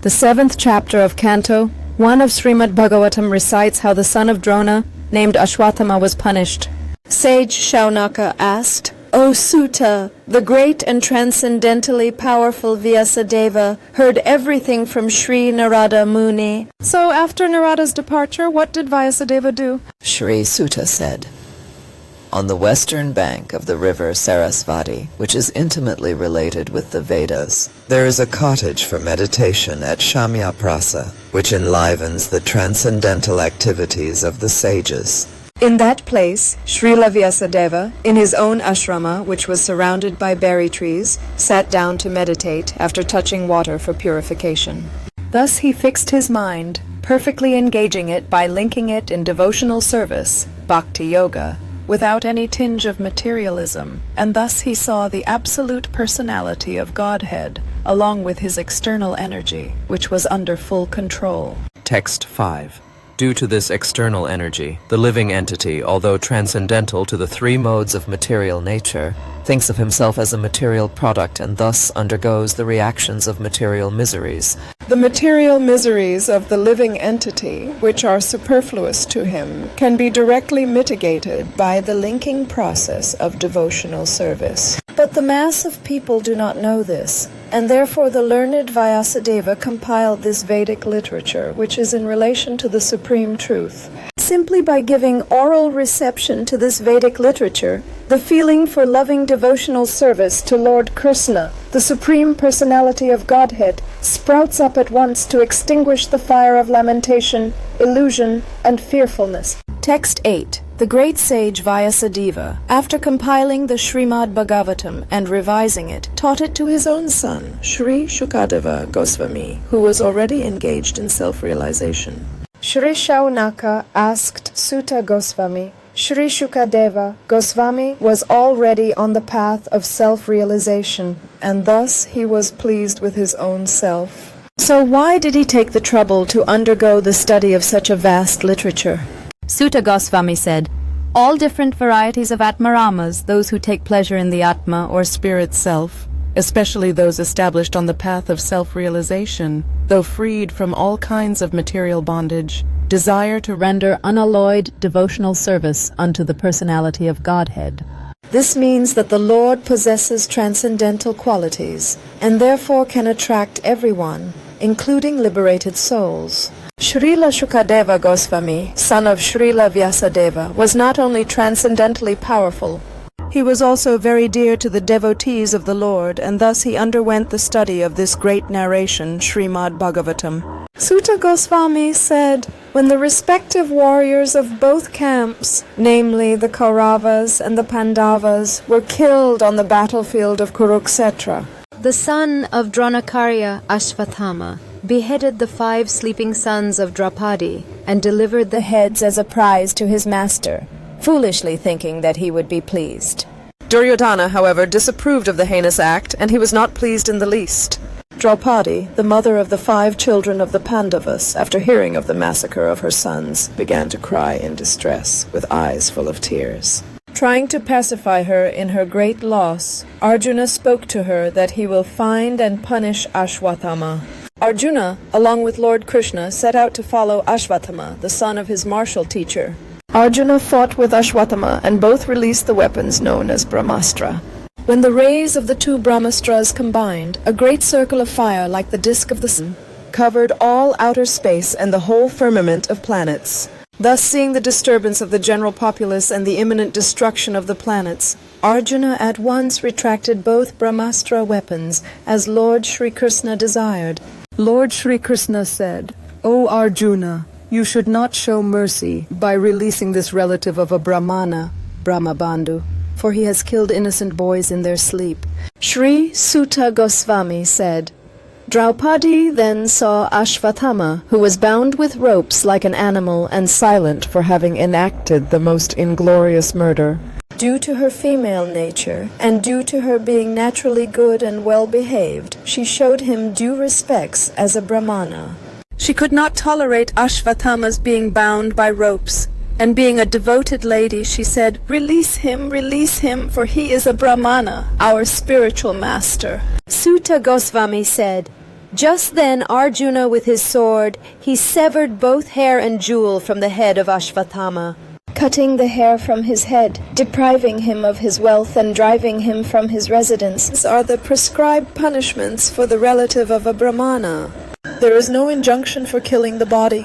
The 7th chapter of Canto 1 of Srimad Bhagavatam recites how the son of Drona, named Ashwatthama, was punished. Sage Shaunaka asked, O Sutta, the great and transcendently powerful Vyasadeva heard everything from Sri Narada Muni. So after Narada's departure, what did Vyasadeva do? Sri Sutta said, on the western bank of the river Sarasvati, which is intimately related with the Vedas, there is a cottage for meditation at Shamyaprasa, which enlivens the transcendental activities of the sages. In that place, Srila Vyasadeva, in his own ashrama, which was surrounded by berry trees, sat down to meditate after touching water for purification. Thus he fixed his mind, perfectly engaging it by linking it in devotional service, bhakti yoga, without any tinge of materialism, and thus he saw the absolute personality of Godhead, along with his external energy, which was under full control. Text 5. Due to this external energy, the living entity, although transcendental to the three modes of material nature, thinks of himself as a material product and thus undergoes the reactions of material miseries. The material miseries of the living entity, which are superfluous to him, can be directly mitigated by the linking process of devotional service. But the mass of people do not know this, and therefore the learned Vyasadeva compiled this Vedic literature, which is in relation to the supreme truth. Simply by giving oral reception to this Vedic literature, the feeling for loving devotional service to Lord Krishna, the Supreme Personality of Godhead, sprouts up at once to extinguish the fire of lamentation, illusion, and fearfulness. Text 8. The great sage Vyasadeva, after compiling the Srimad Bhagavatam and revising it, taught it to his own son, Sri Shukadeva Goswami, who was already engaged in self-realization. Sri Shaunaka asked Sutta Goswami, Sri Shukadeva Goswami was already on the path of self-realization, and thus he was pleased with his own self. So why did he take the trouble to undergo the study of such a vast literature? Sutta Goswami said, all different varieties of Atmaramas, those who take pleasure in the Atma or spirit self, especially those established on the path of self-realization, though freed from all kinds of material bondage, desire to render unalloyed devotional service unto the personality of Godhead. This means that the Lord possesses transcendental qualities, and therefore can attract everyone, including liberated souls. Srila Shukadeva Goswami, son of Srila Vyasadeva, was not only transcendently powerful, he was also very dear to the devotees of the Lord, and thus he underwent the study of this great narration, Srimad Bhagavatam. Sutta Goswami said, when the respective warriors of both camps, namely the Kauravas and the Pandavas, were killed on the battlefield of Kurukshetra, the son of Dronakarya, Ashwatthama, beheaded the 5 sleeping sons of Draupadi and delivered the heads as a prize to his master, foolishly thinking that he would be pleased. Duryodhana, however, disapproved of the heinous act, and he was not pleased in the least. Draupadi, the mother of the 5 children of the Pandavas, after hearing of the massacre of her sons, began to cry in distress, with eyes full of tears. Trying to pacify her in her great loss, Arjuna spoke to her that he will find and punish Ashwatthama. Arjuna, along with Lord Krishna, set out to follow Ashwatthama, the son of his martial teacher. Arjuna fought with Ashwatthama, and both released the weapons known as Brahmastra. When the rays of the 2 Brahmastras combined, a great circle of fire like the disk of the sun covered all outer space and the whole firmament of planets. Thus, seeing the disturbance of the general populace and the imminent destruction of the planets, Arjuna at once retracted both Brahmastra weapons, as Lord Shri Krishna desired. Lord Shri Krishna said, O Arjuna, you should not show mercy by releasing this relative of a Brahmana, Brahmabandhu, for he has killed innocent boys in their sleep. Sri Sutta Goswami said, Draupadi then saw Ashwatthama, who was bound with ropes like an animal and silent for having enacted the most inglorious murder. Due to her female nature, and due to her being naturally good and well-behaved, she showed him due respects as a Brahmana. She could not tolerate Ashwatthama's being bound by ropes, and being a devoted lady, she said, release him, for he is a Brahmana, our spiritual master. Sutta Goswami said, Just then Arjuna with his sword, he severed both hair and jewel from the head of Ashwatthama, cutting the hair from his head, depriving him of his wealth and driving him from his residence. These are the prescribed punishments for the relative of a Brahmana. There is no injunction for killing the body.